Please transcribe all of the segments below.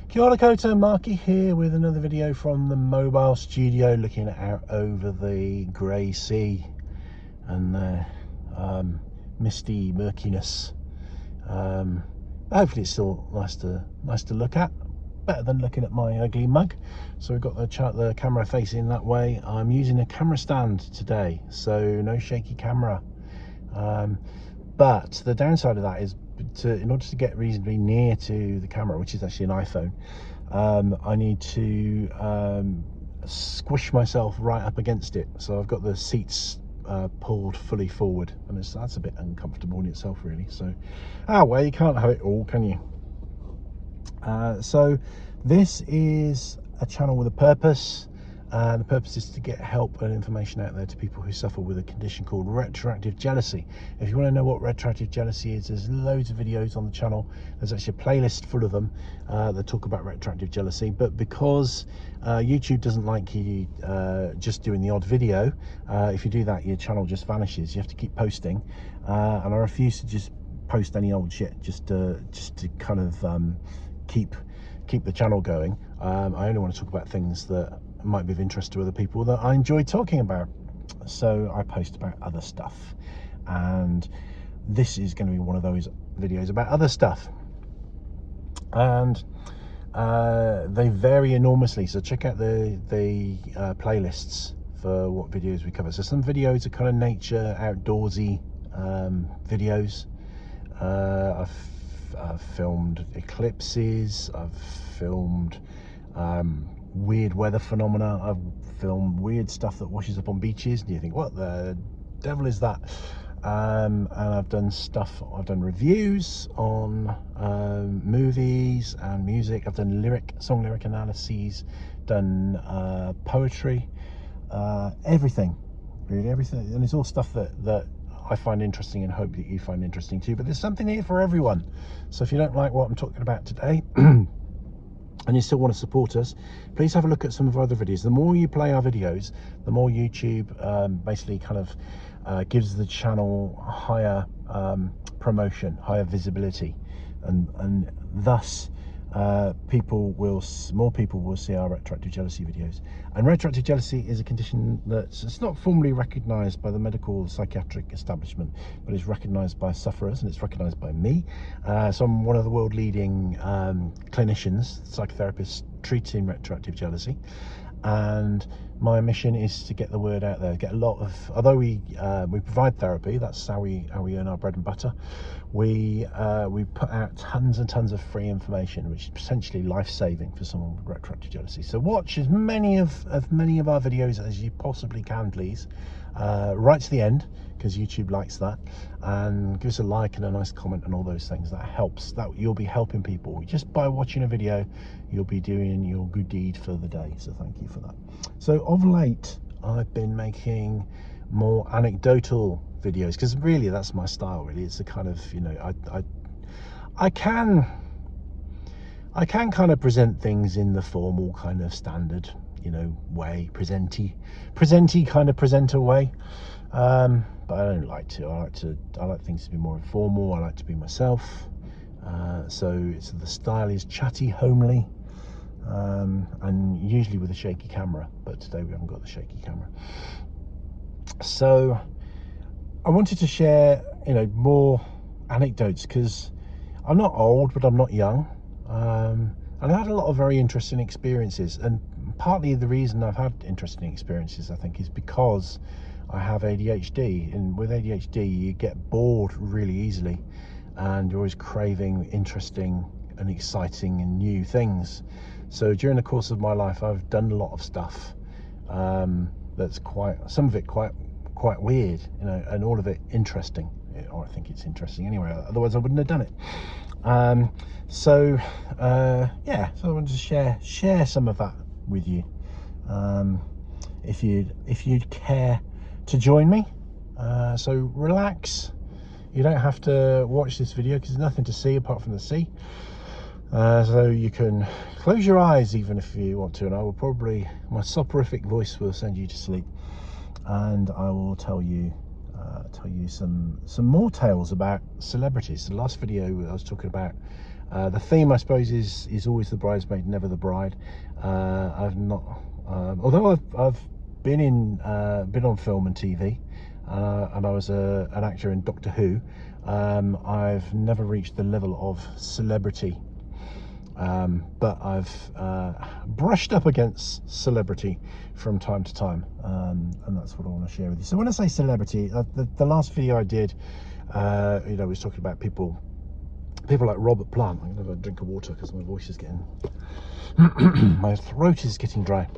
Kia ora koutou, Markie here with another video from the mobile studio, looking out over the grey sea and the misty murkiness. Hopefully it's still nice to look at, better than looking at my ugly mug. So we've got the camera facing that way. I'm using a camera stand today, so no shaky camera. But the downside of that is, in order to get reasonably near to the camera, which is actually an iPhone, I need to squish myself right up against it. So I've got the seats pulled fully forward, and that's a bit uncomfortable in itself, really. So, well, you can't have it all, can you? So this is a channel with a purpose. The purpose is to get help and information out there to people who suffer with a condition called retroactive jealousy. If you want to know what retroactive jealousy is, there's loads of videos on the channel. There's actually a playlist full of them that talk about retroactive jealousy. But because YouTube doesn't like you just doing the odd video, if you do that, your channel just vanishes. You have to keep posting, and I refuse to just post any old shit just to kind of keep the channel going. I only want to talk about things that might be of interest to other people that I enjoy talking about. So I post about other stuff, and this is going to be one of those videos about other stuff, and they vary enormously. So check out the playlists for what videos we cover. So some videos are kind of nature, outdoorsy videos. I've filmed eclipses, I've filmed weird weather phenomena, I've filmed weird stuff that washes up on beaches and you think, what the devil is that? And I've done reviews on movies and music. I've done song lyric analyses, done poetry, everything, really everything. And it's all stuff that I find interesting and hope that you find interesting too. But there's something here for everyone. So if you don't like what I'm talking about today and you still want to support us, please have a look at some of our other videos. The more you play our videos, the more YouTube basically kind of gives the channel higher promotion, higher visibility, and thus more people will see our retroactive jealousy videos. And retroactive jealousy is a condition it's not formally recognised by the medical psychiatric establishment, but it's recognised by sufferers, and it's recognised by me. So I'm one of the world leading clinicians, psychotherapists treating retroactive jealousy, and my mission is to get the word out there, get a lot of, although we provide therapy, that's how we earn our bread and butter, we put out tons and tons of free information, which is potentially life-saving for someone with retroactive jealousy. So watch as many of our videos as you possibly can, please, right to the end, because YouTube likes that, and give us a like and a nice comment and all those things. That helps. That you'll be helping people just by watching a video. You'll be doing your good deed for the day, so thank you for that. So of late I've been making more anecdotal videos, because really that's my style. Really, it's the kind of, you know, I can kind of present things in the formal kind of standard, you know, way, presenty kind of presenter way, but I don't like to. I like things to be more informal. I like to be myself. So the style is chatty, homely, and usually with a shaky camera, but today we haven't got the shaky camera. So I wanted to share, you know, more anecdotes, because I'm not old, but I'm not young, and I've had a lot of very interesting experiences. And partly the reason I've had interesting experiences, I think, is because I have ADHD, and with ADHD you get bored really easily, and you're always craving interesting and exciting and new things. So during the course of my life, I've done a lot of stuff that's some of it quite weird, you know, and all of it interesting, or I think it's interesting anyway, otherwise I wouldn't have done it. So I wanted to share some of that with you, if you'd care to join me. So relax, you don't have to watch this video because there's nothing to see apart from the sea. So you can close your eyes even if you want to, and I will probably, my soporific voice will send you to sleep, and I will tell you some more tales about celebrities. The last video I was talking about The theme, I suppose, is always the bridesmaid, never the bride. I've not, although I've been on film and TV, and I was an actor in Doctor Who. I've never reached the level of celebrity, but I've brushed up against celebrity from time to time, and that's what I want to share with you. So when I say celebrity, the last video I did, you know, was talking about people like Robert Plant. I'm gonna have a drink of water because my voice is getting my throat is getting dry.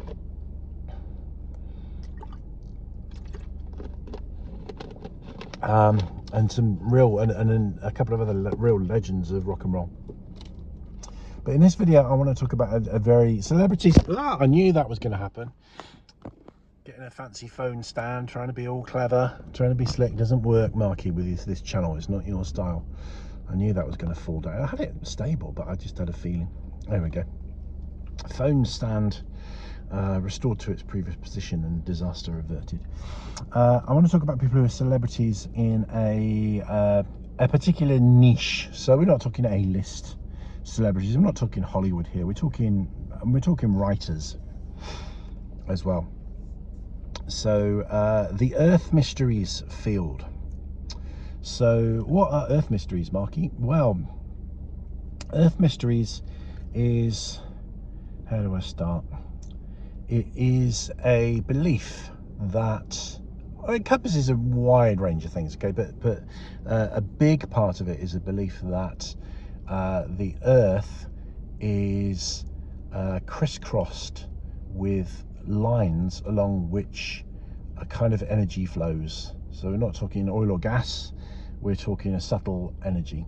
And some real and a couple of other real legends of rock and roll. But in this video, I want to talk about a very celebrities. I knew that was going to happen. Getting a fancy phone stand, trying to be all clever, trying to be slick, doesn't work, Markie, with this channel. It's not your style. I knew that was going to fall down. I had it stable, but I just had a feeling. There we go. Phone stand restored to its previous position and disaster averted. I want to talk about people who are celebrities in a particular niche. So we're not talking A-list celebrities. I'm not talking Hollywood here. We're talking writers as well. So the Earth Mysteries field. So what are Earth Mysteries, Markie? Well, Earth Mysteries is, how do I start? It is a belief that encompasses a wide range of things, okay, but a big part of it is a belief that the Earth is crisscrossed with lines along which a kind of energy flows. So we're not talking oil or gas, we're talking a subtle energy,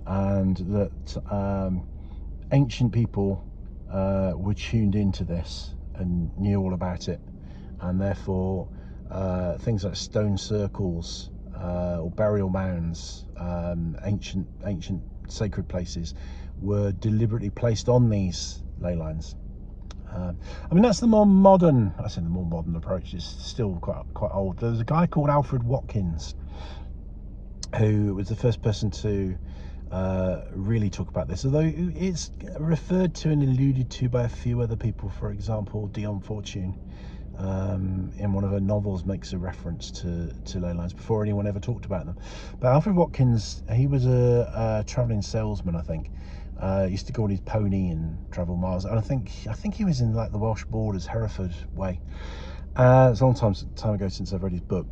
and that ancient people were tuned into this and knew all about it, and therefore things like stone circles or burial mounds, ancient sacred places, were deliberately placed on these ley lines. I mean, that's the more modern, I say the more modern approach. Is still quite old. There's a guy called Alfred Watkins who was the first person to really talk about this, although it's referred to and alluded to by a few other people. For example, Dion Fortune in one of her novels makes a reference to ley lines before anyone ever talked about them. But Alfred Watkins, he was a traveling salesman, I think. Used to go on his pony and travel miles, and I think he was in like the Welsh borders, Hereford way. It's a long time ago since I've read his book,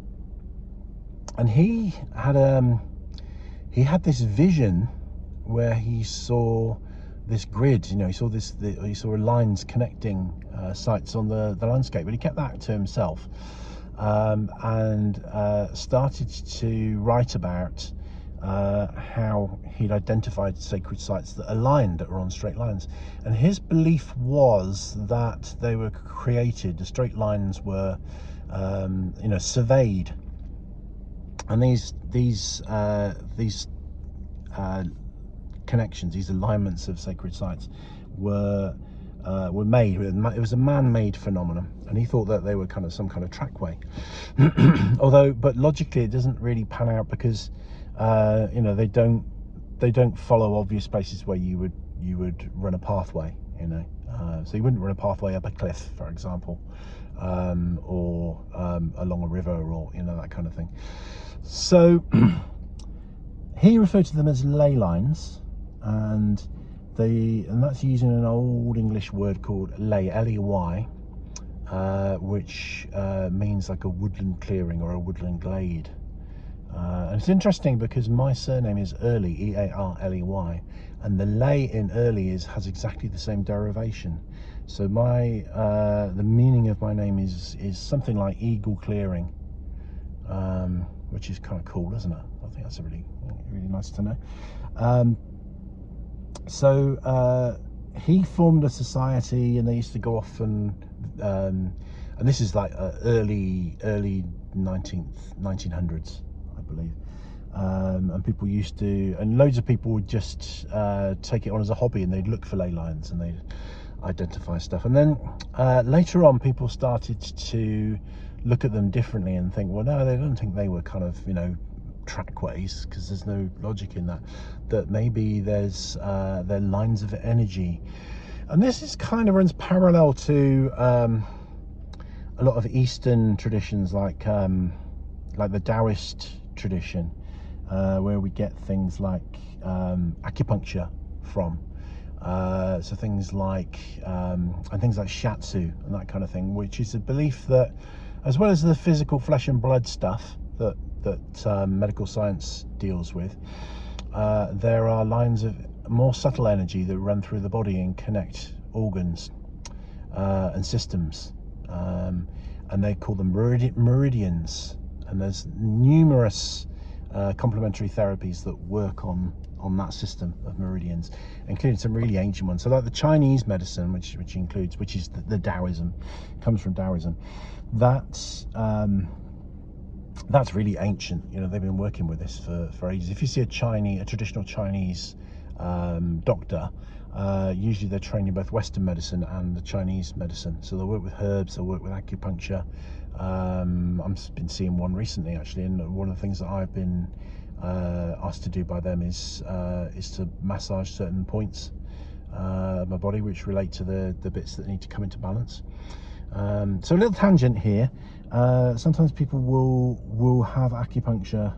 and he had this vision where he saw this grid. You know, he saw lines connecting sites on the landscape, but he kept that to himself, and started to write about how he'd identified sacred sites that aligned, that were on straight lines. And his belief was that they were created, the straight lines were you know, surveyed, and these connections, these alignments of sacred sites were made. It was a man-made phenomenon, and he thought that they were kind of some kind of trackway. But logically it doesn't really pan out, because you know, they don't follow obvious places where you would run a pathway, you know. So you wouldn't run a pathway up a cliff, for example, or along a river, or, you know, that kind of thing. So he referred to them as ley lines, and that's using an old English word called ley, L-E-Y, which means like a woodland clearing or a woodland glade. And it's interesting because my surname is Earley, E-A-R-L-E-Y, and the ley in Earley has exactly the same derivation. So the meaning of my name is something like eagle clearing, which is kind of cool, isn't it? I think that's really nice to know. So he formed a society, and they used to go off and this is like early 1900s, I believe. And people used to, and loads of people would just take it on as a hobby, and they'd look for ley lines and they'd identify stuff. And then later on, people started to look at them differently and think, well, no, they don't think they were kind of, you know, trackways, because there's no logic in that, that maybe there's they're lines of energy. And this is kind of runs parallel to a lot of Eastern traditions, like the Taoist tradition, where we get things like acupuncture from. So things like and things like shiatsu and that kind of thing, which is a belief that, as well as the physical flesh and blood stuff that medical science deals with, there are lines of more subtle energy that run through the body and connect organs and systems, and they call them meridians. And there's numerous complementary therapies that work on that system of meridians, including some really ancient ones. So like the Chinese medicine, which is the Taoism, comes from Taoism. That's really ancient. You know, they've been working with this for ages. If you see a traditional Chinese doctor, usually they're trained in both Western medicine and the Chinese medicine. So they'll work with herbs, they'll work with acupuncture. I've been seeing one recently, actually, and one of the things that I've been asked to do by them is to massage certain points of my body which relate to the bits that need to come into balance. So a little tangent here. Sometimes people will have acupuncture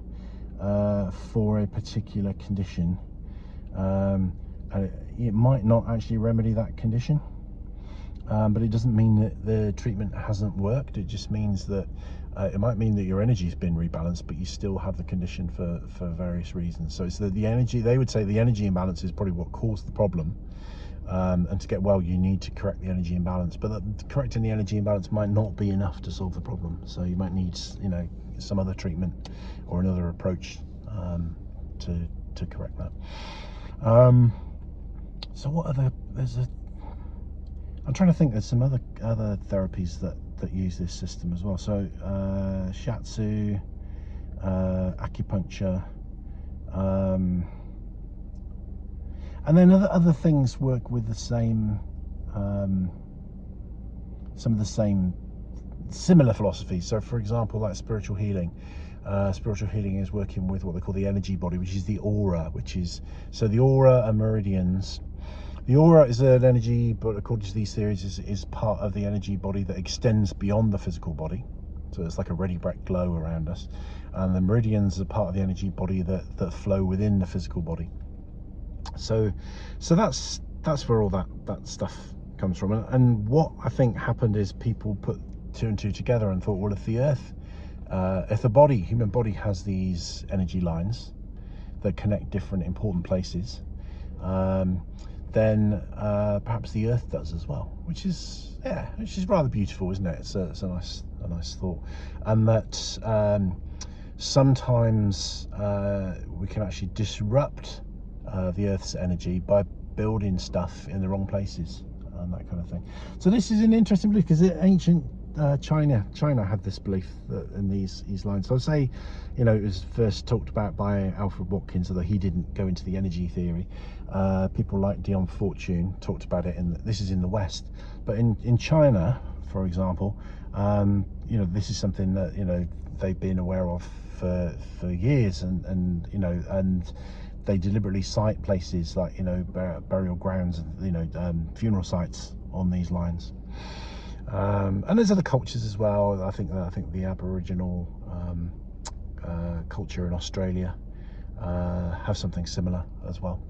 for a particular condition, and it might not actually remedy that condition. But it doesn't mean that the treatment hasn't worked. It just means that it might mean that your energy's been rebalanced, but you still have the condition for various reasons. So it's the energy, they would say the energy imbalance is probably what caused the problem. And to get well, you need to correct the energy imbalance, but correcting the energy imbalance might not be enough to solve the problem. So you might need, you know, some other treatment or another approach to correct that. So what other, I'm trying to think, there's some other therapies that use this system as well. So shiatsu, acupuncture, and then other things work with the same, some of the same similar philosophies. So for example, like spiritual healing. Spiritual healing is working with what they call the energy body, which is the aura, so the aura and meridians. The aura is an energy, but according to these theories, is part of the energy body that extends beyond the physical body. So it's like a really bright glow around us. And the meridians are part of the energy body that flow within the physical body. So that's where all that stuff comes from. And what I think happened is people put two and two together and thought, well, if the human body has these energy lines that connect different important places, then perhaps the Earth does as well, which is rather beautiful, isn't it? It's a nice thought, and that sometimes we can actually disrupt the Earth's energy by building stuff in the wrong places and that kind of thing. So this is an interesting belief, because ancient China had this belief that in these lines. So I'd say, you know, it was first talked about by Alfred Watkins, although he didn't go into the energy theory. People like Dion Fortune talked about it, this is in the West, but in China, for example, you know, this is something that, you know, they've been aware of for years, and you know, and they deliberately cite places like, you know, burial grounds, and, you know, funeral sites on these lines. And there's other cultures as well. I think the Aboriginal culture in Australia have something similar as well.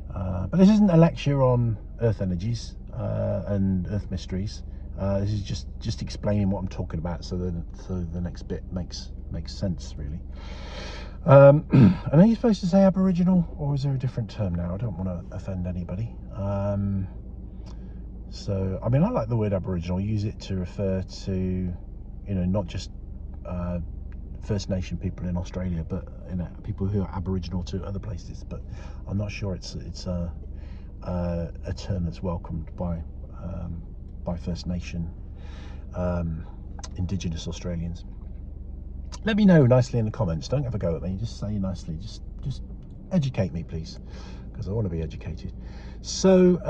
But this isn't a lecture on Earth energies and Earth mysteries. This is just explaining what I'm talking about, so the next bit makes sense, really. And are you supposed to say Aboriginal, or is there a different term now? I don't want to offend anybody. So, I mean, I like the word Aboriginal. Use it to refer to, you know, not just First Nation people in Australia, but, you know, people who are Aboriginal to other places. But I'm not sure it's a term that's welcomed by First Nation Indigenous Australians. Let me know nicely in the comments. Don't have a go at me. Just say nicely. Just educate me, please, because I want to be educated. So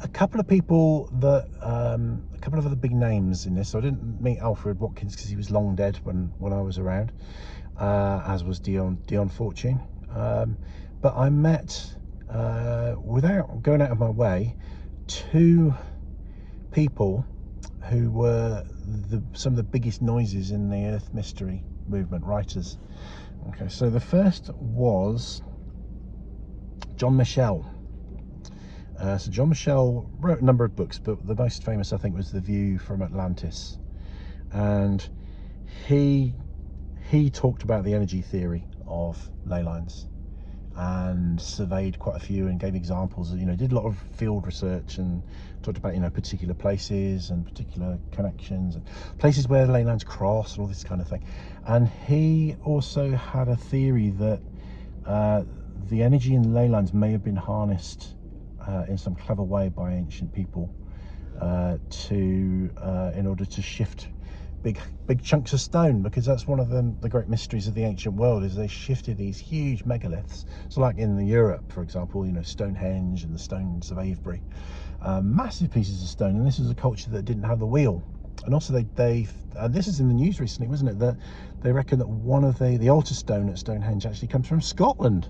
a couple of people that a couple of other big names in this. So I didn't meet Alfred Watkins because he was long dead when I was around. as was Dion Fortune. But I met, without going out of my way, two people who were some of the biggest noises in the Earth Mystery movement, writers. Okay, so the first was John Michel. So John Michel wrote a number of books, but the most famous, I think, was The View from Atlantis. And he talked about the energy theory of ley lines and surveyed quite a few and gave examples. You know, did a lot of field research and talked about, you know, particular places and particular connections and places where the ley lines cross and all this kind of thing. And he also had a theory that the energy in the ley lines may have been harnessed in some clever way by ancient people in order to shift big chunks of stone, because that's one of the great mysteries of the ancient world, is they shifted these huge megaliths. So like in Europe, for example, you know, Stonehenge and the stones of Avebury, massive pieces of stone. And this is a culture that didn't have the wheel. And also they this is in the news recently, wasn't it, that they reckon that one of the altar stone at Stonehenge actually comes from Scotland.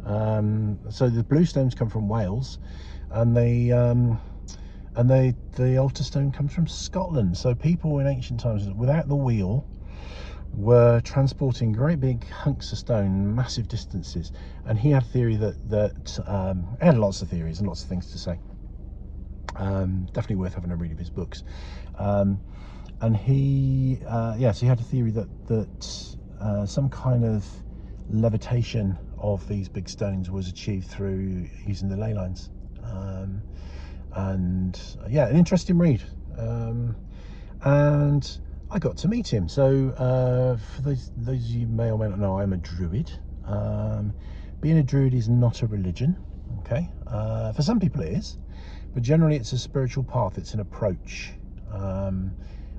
So the blue stones come from Wales, and the altar stone comes from Scotland. So people in ancient times, without the wheel, were transporting great big hunks of stone massive distances. And he had a theory that he had lots of theories and lots of things to say. Definitely worth having a read of his books. And he so he had a theory that some kind of levitation of these big stones was achieved through using the ley lines. And yeah, an interesting read. And I got to meet him. So for those of you may or may not know, I'm a druid. Being a druid is not a religion, okay? For some people it is, but generally it's a spiritual path. It's an approach. I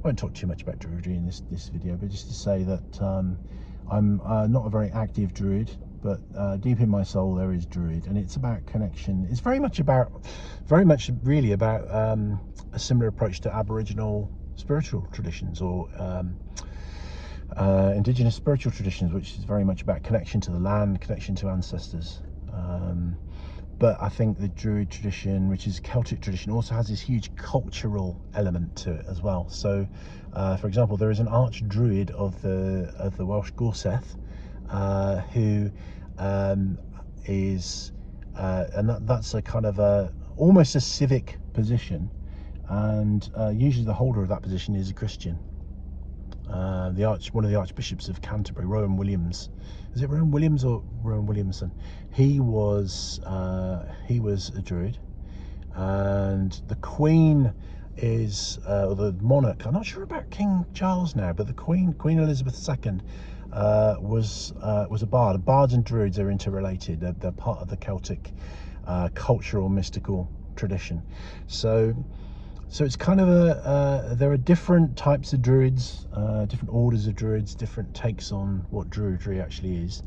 won't talk too much about druidry in this video, but just to say that I'm not a very active druid, but deep in my soul there is druid, and it's about connection. It's very much really about a similar approach to Aboriginal spiritual traditions, or indigenous spiritual traditions, which is very much about connection to the land, connection to ancestors. But I think the druid tradition, which is Celtic tradition, also has this huge cultural element to it as well. So for example, there is an arch druid of the Welsh Gorsedd, who is and that's a kind of almost a civic position, and usually the holder of that position is a Christian. One of the archbishops of Canterbury, Rowan Williams. Is it Rowan Williams or Rowan Williamson? He was a druid, and the Queen is or the monarch. I'm not sure about King Charles now, but the Queen Elizabeth II was a bard. Bards and druids are interrelated. They're part of the Celtic cultural mystical tradition. So it's kind of there are different types of druids, different orders of druids, different takes on what druidry actually is.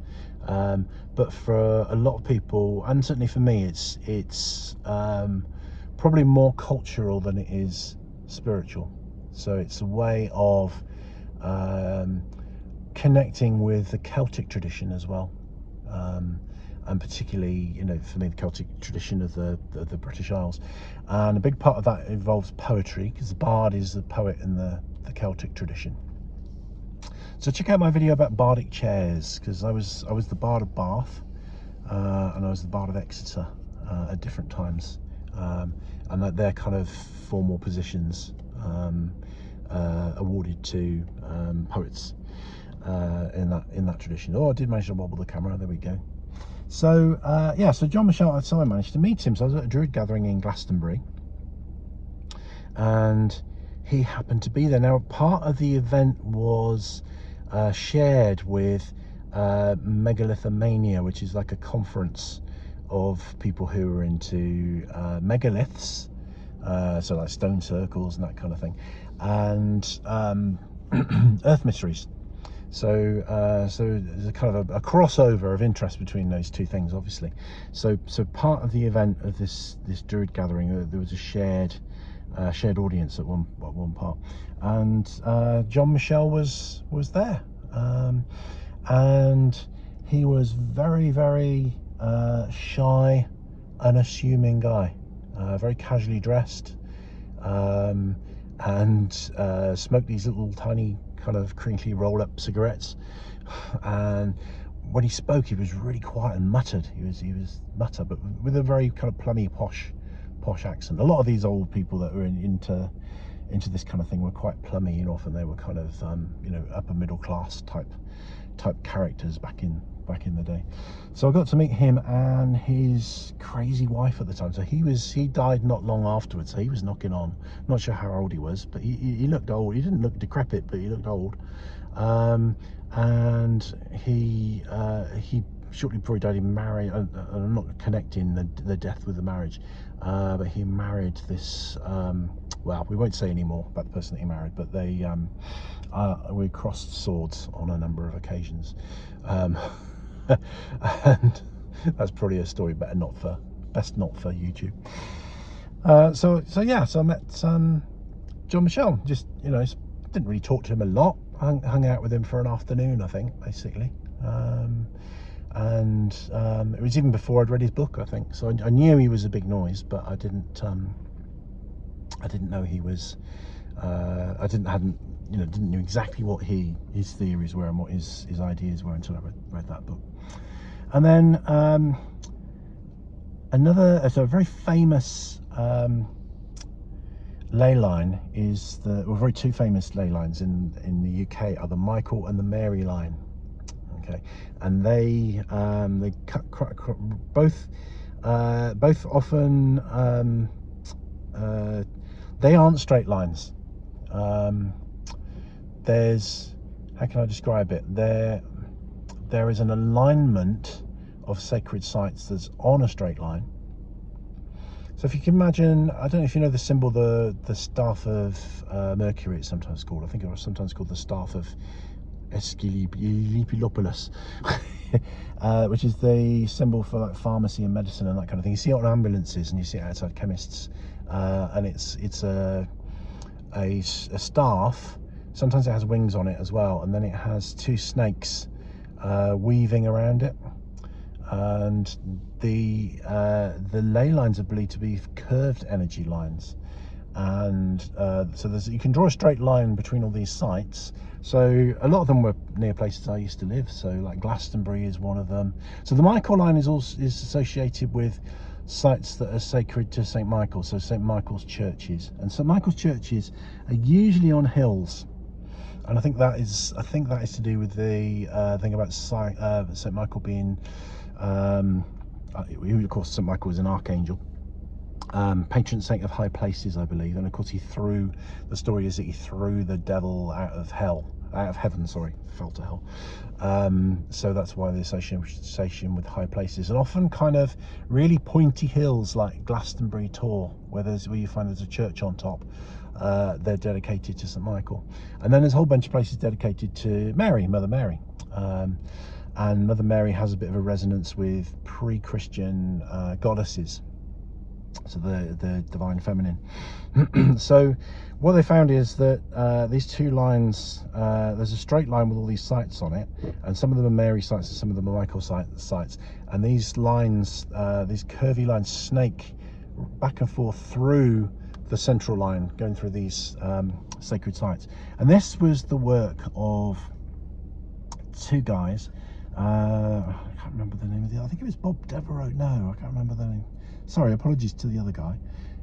But for a lot of people, and certainly for me, it's probably more cultural than it is spiritual. So it's a way of connecting with the Celtic tradition as well. And particularly, you know, for me, the Celtic tradition of the British Isles. And a big part of that involves poetry, because the bard is the poet in the Celtic tradition. So check out my video about bardic chairs, because I was the bard of Bath, and I was the bard of Exeter at different times, and that they're kind of formal positions awarded to poets in that tradition. Oh, I did manage to wobble the camera. There we go. So yeah, so John Michel, so I managed to meet him. So I was at a druid gathering in Glastonbury, and he happened to be there. Now, part of the event was shared with Megalithomania, which is like a conference of people who are into megaliths, so like stone circles and that kind of thing, and earth mysteries. So there's a kind of a crossover of interest between those two things, obviously. So part of the event of this druid gathering, there was a shared audience at one part, and John Michel was there, and he was very, very shy, unassuming guy, very casually dressed, and smoked these little tiny kind of crinkly roll-up cigarettes. And when he spoke, he was really quiet and muttered. He was mutter, but with a very kind of plummy, posh accent. A lot of these old people that were into this kind of thing were quite plummy, you know. Often they were kind of you know, upper middle class type characters back in the day. So I got to meet him and his crazy wife at the time. So he died not long afterwards. So he was knocking on, not sure how old he was, but he looked old. He didn't look decrepit, but he looked old. And he shortly before he died, he married, I'm not connecting the death with the marriage, but he married this, well, we won't say any more about the person that he married, but they we crossed swords on a number of occasions, and that's probably a story best not for YouTube. So I met John Michel. Just, you know, didn't really talk to him a lot. Hung out with him for an afternoon, I think, basically. And it was even before I'd read his book, I think. So I knew he was a big noise, but I didn't know he was. I didn't know exactly what his theories were and what his ideas were until I read that book. And then a very famous ley line is two famous ley lines in the UK are the Michael and the Mary line. Okay, and they both often they aren't straight lines. There's, how can I describe it? There is an alignment of sacred sites that's on a straight line. So if you can imagine, I don't know if you know the symbol, the staff of Mercury, it's sometimes called. I think it was sometimes called the staff of Esculapiolopoulos, which is the symbol for like pharmacy and medicine and that kind of thing. You see it on ambulances and you see it outside chemists, and it's a staff. Sometimes it has wings on it as well, and then it has two snakes weaving around it. And the ley lines are believed to be curved energy lines, and so you can draw a straight line between all these sites. So a lot of them were near places I used to live. So like Glastonbury is one of them. So the Michael line is associated with sites that are sacred to St. Michael, so St. Michael's churches, and St. Michael's churches are usually on hills. And I think that is to do with the thing about St. Michael being, of course, St. Michael is an archangel, patron saint of high places, I believe. And of course, the story is that he threw the devil out of heaven, fell to hell. So that's why the association with high places, and often kind of really pointy hills like Glastonbury Tor, where you find there's a church on top. They're dedicated to St. Michael. And then there's a whole bunch of places dedicated to Mary, Mother Mary. And Mother Mary has a bit of a resonance with pre-Christian goddesses, so the divine feminine. So what they found is that these two lines, there's a straight line with all these sites on it, and some of them are Mary sites and some of them are Michael sites. And these lines, these curvy lines, snake back and forth through the central line, going through these sacred sites. And this was the work of two guys. I can't remember the name of I think it was Bob Devereaux. No, I can't remember the name. Sorry, apologies to the other guy,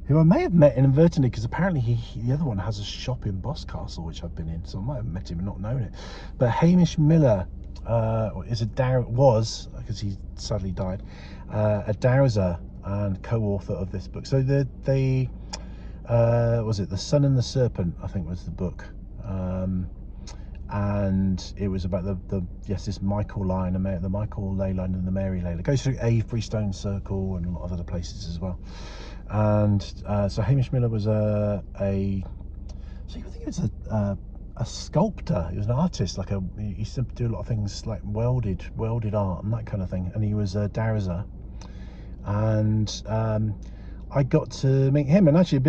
who I may have met inadvertently, because apparently the other one has a shop in Boscastle, which I've been in, so I might have met him and not known it. But Hamish Miller was, because he sadly died, a dowser and co-author of this book. So was it The Sun and the Serpent, I think was the book, and it was about this Michael line, the Michael ley line and the Mary ley line. It goes through Avebury Stone Circle and a lot of other places as well. And so Hamish Miller was I think he was a sculptor. He was an artist, he used to do a lot of things like welded art and that kind of thing. And he was a dowser, and I got to meet him, and actually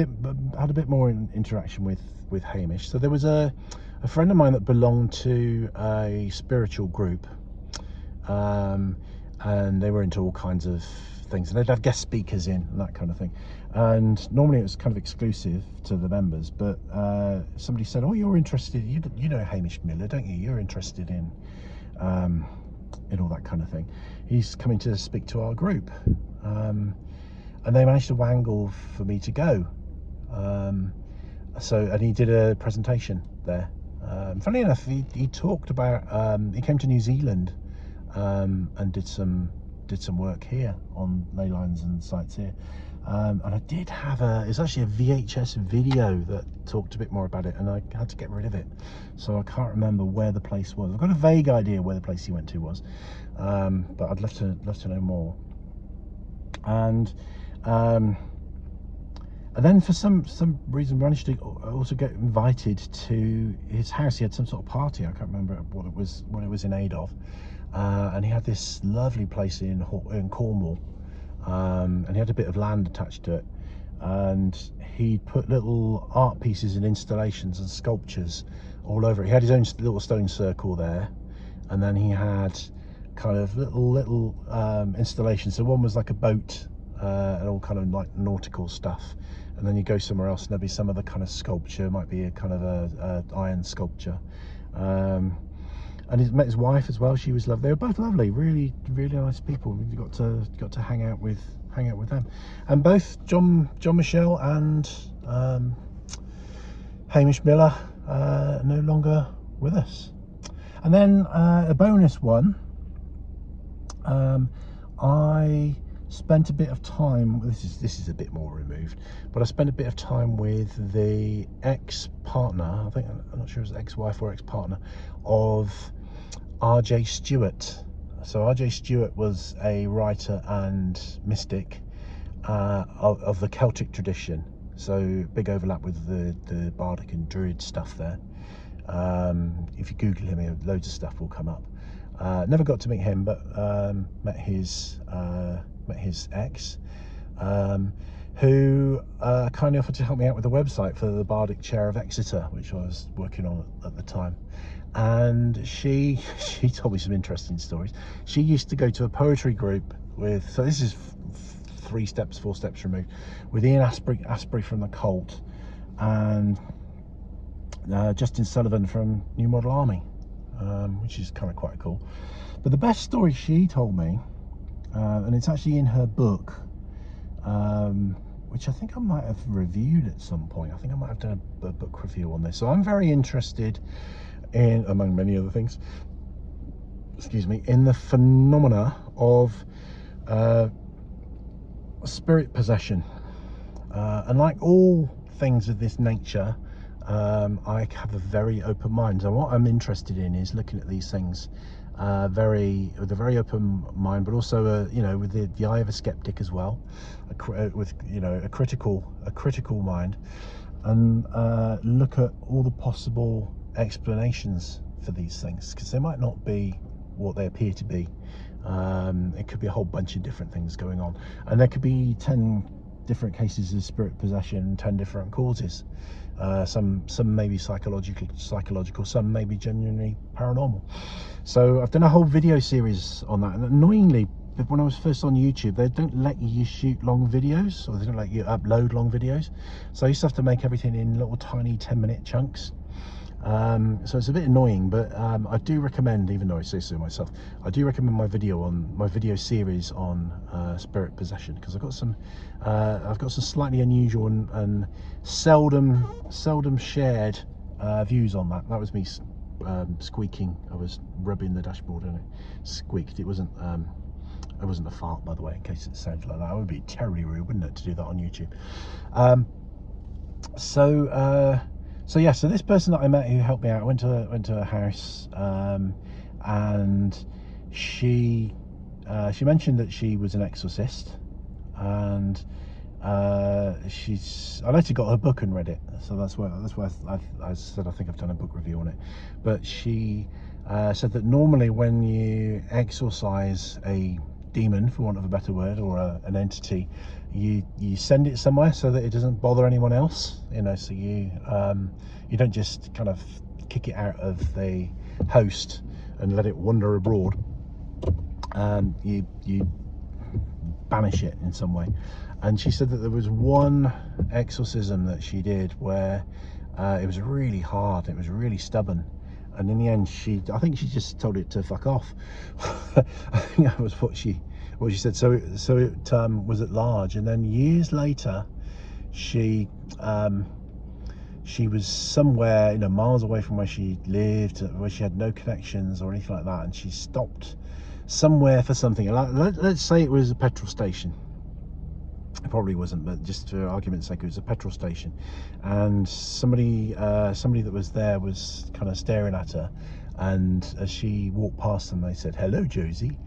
had a bit more interaction with Hamish. So there was a friend of mine that belonged to a spiritual group and they were into all kinds of things, and they'd have guest speakers in and that kind of thing. And normally it was kind of exclusive to the members, but somebody said, oh, you're interested, you know Hamish Miller, don't you? You're interested in all that kind of thing. He's coming to speak to our group, and they managed to wangle for me to go. And he did a presentation there. Funny enough, he talked about, he came to New Zealand and did some work here on ley lines and sites here. And I did have it's actually a VHS video that talked a bit more about it, and I had to get rid of it, so I can't remember where the place was. I've got a vague idea where the place he went to was, but I'd love to know more. And then for some reason managed to also get invited to his house. He had some sort of party, I can't remember what it was in aid of, and he had this lovely place in Cornwall, and he had a bit of land attached to it, and he put little art pieces and installations and sculptures all over it. He had his own little stone circle there, and then he had kind of little installations. So one was like a boat, and all kind of like nautical stuff, and then you go somewhere else and there'll be some other kind of sculpture, might be a kind of a iron sculpture. And he met his wife as well. She was lovely. They were both lovely, really nice people. We got to hang out with them, and both John Michelle and Hamish Miller no longer with us. And then a bonus one, I spent a bit of time, this is a bit more removed, but I spent a bit of time with the ex-partner, I think, I'm not sure it was ex-wife or ex-partner, of R.J. Stewart. So R.J. Stewart was a writer and mystic of the Celtic tradition, so big overlap with the Bardic and Druid stuff there. If you Google him, loads of stuff will come up. Never got to meet him, but met his ex, who kindly offered to help me out with the website for the Bardic Chair of Exeter, which I was working on at the time. And she told me some interesting stories. She used to go to a poetry group with, so this is 4 steps removed, with Ian Asprey from the Cult, and Justin Sullivan from New Model Army, which is kind of quite cool. But the best story she told me, and it's actually in her book, which I think I might have reviewed at some point. I think I might have done a book review on this. So I'm very interested in, among many other things, excuse me, in the phenomena of spirit possession. And like all things of this nature, I have a very open mind. So what I'm interested in is looking at these things with a very open mind, but also you know, with the eye of a skeptic as well, with, you know, a critical mind, and look at all the possible explanations for these things, because they might not be what they appear to be. It could be a whole bunch of different things going on, and there could be 10 different cases of spirit possession, 10 different causes. Some may be psychological, some may be genuinely paranormal. So I've done a whole video series on that, and annoyingly, when I was first on YouTube, they don't let you shoot long videos, or they don't let you upload long videos. So I used to have to make everything in little tiny 10-minute chunks. So it's a bit annoying, but I do recommend, even though I say so myself, I do recommend my video series on spirit possession, because I've got some slightly unusual and seldom shared views on that. That was me squeaking. I was rubbing the dashboard and it squeaked. It wasn't a fart, by the way, in case it sounded like that. It would be terribly rude, wouldn't it, to do that on YouTube? So yeah, so this person that I met who helped me out, I went to her house, and she mentioned that she was an exorcist, and I later got her book and read it, so that's why I said I think I've done a book review on it. But she said that normally when you exorcise a demon, for want of a better word, or an entity, you send it somewhere so that it doesn't bother anyone else, you know. So you don't just kind of kick it out of the host and let it wander abroad. you banish it in some way. And she said that there was one exorcism that she did where it was really hard, it was really stubborn, and in the end I think she just told it to fuck off. I think that was what she said. So it was at large, and then years later she was somewhere, miles away from where she lived, where she had no connections or anything like that, and she stopped somewhere for something. Let's say it was a petrol station. It probably wasn't, but just for argument's sake, it was a petrol station, and somebody that was there was kind of staring at her, and as she walked past them, they said, "Hello, Josie,"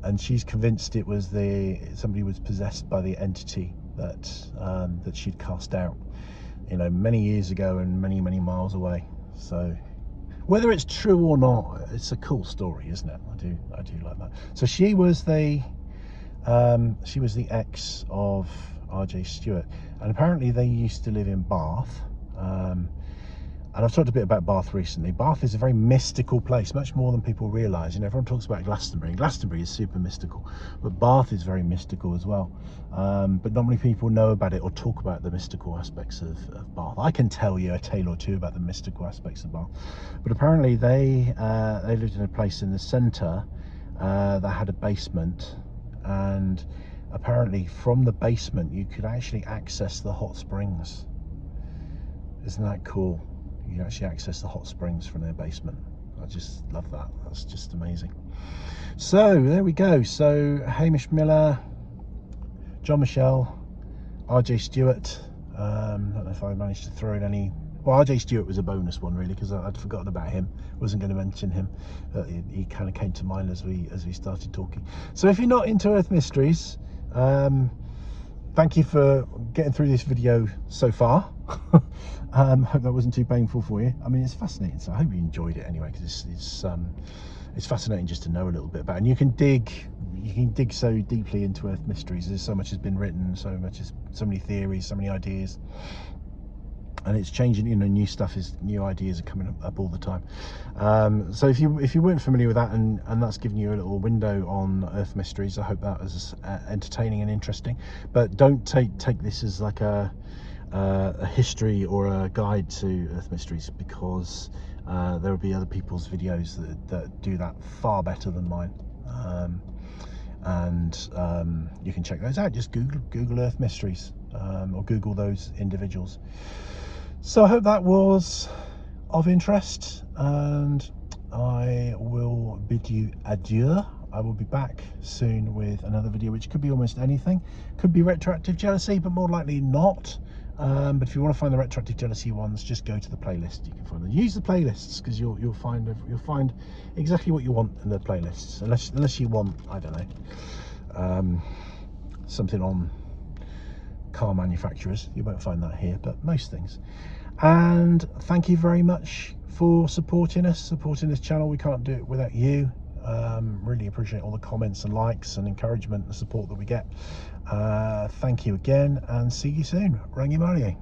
and she's convinced it was somebody was possessed by the entity that she'd cast out, many years ago and many miles away. So whether it's true or not, it's a cool story, isn't it? I do like that. So she was the ex of RJ Stewart, and apparently they used to live in Bath. And I've talked a bit about Bath recently. Bath is a very mystical place, much more than people realise. Everyone talks about Glastonbury. Glastonbury is super mystical, but Bath is very mystical as well. But not many people know about it or talk about the mystical aspects of Bath. I can tell you a tale or two about the mystical aspects of Bath, but apparently they lived in a place in the centre that had a basement, and apparently from the basement you could actually access the hot springs. Isn't that cool? You can actually access the hot springs from their basement. I just love that. That's just amazing. So there we go. So Hamish Miller, John Michelle, RJ Stewart. I don't know if I managed to throw in any. Well, RJ Stewart was a bonus one really, because I'd forgotten about him. Wasn't going to mention him. He kind of came to mind as we started talking. So if you're not into Earth Mysteries, thank you for getting through this video so far. Hope that wasn't too painful for you. I mean, it's fascinating, so I hope you enjoyed it anyway, because it's fascinating just to know a little bit about it. And you can dig so deeply into Earth Mysteries. There's so much has been written, so many theories, so many ideas, and it's changing. New ideas are coming up all the time. So if you weren't familiar with that, and that's giving you a little window on Earth Mysteries, I hope that was entertaining and interesting. But don't take this as like a history or a guide to Earth Mysteries, because there will be other people's videos that do that far better than mine, and you can check those out. Just Google Earth Mysteries, or Google those individuals. So I hope that was of interest, and I will bid you adieu. I will be back soon with another video, which could be almost anything. Could be retroactive jealousy, but more likely not. But if you want to find the retroactive jealousy ones, just go to the playlist. You can find them. Use the playlists, because you'll find exactly what you want in the playlists. Unless you want, I don't know, something on car manufacturers, you won't find that here, but most things. And thank you very much for supporting this channel. We can't do it without you. Really appreciate all the comments and likes and encouragement and support that we get. Thank you again, and see you soon. Rangimarie.